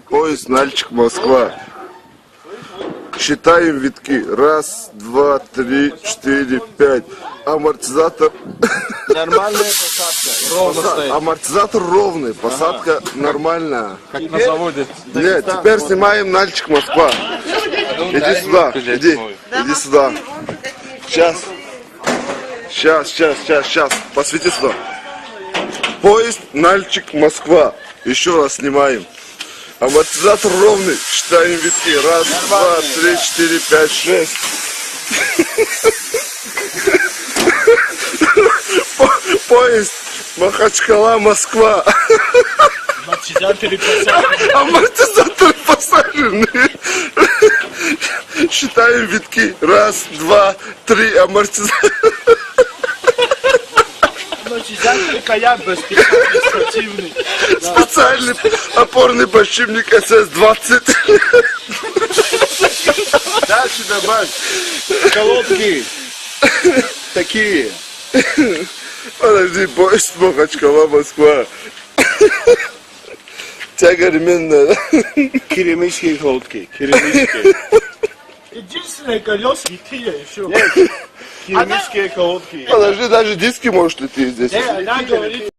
Поезд Нальчик, Москва. Считаем витки. Раз, два, три, четыре, пять. Амортизатор. Нормальная посадка. Ровно стоит. Амортизатор ровный. Посадка нормальная. Как на заводе. Нет, теперь снимаем Нальчик, Москва. Иди сюда. Иди сюда. Сейчас. Посвети сюда. Поезд Нальчик, Москва. Еще раз снимаем. Амортизатор ровный. Считаем витки. Раз, два, три, четыре, пять, шесть. Поезд Махачкала, Москва. Амортизаторы посаженные. Считаем витки. Раз, два, три. Амортизатор. Амортизатор Каян специальный спортивный. Специальный опорный подшипник СС-20. Дальше добавь. Колодки. Такие. Подожди, поезд Махачкала, Москва. Тяга ременная. Керамические колодки. Керамические. Единственное колеса литые еще. Керамические колодки. Подожди, даже диски может идти здесь. Она говорит,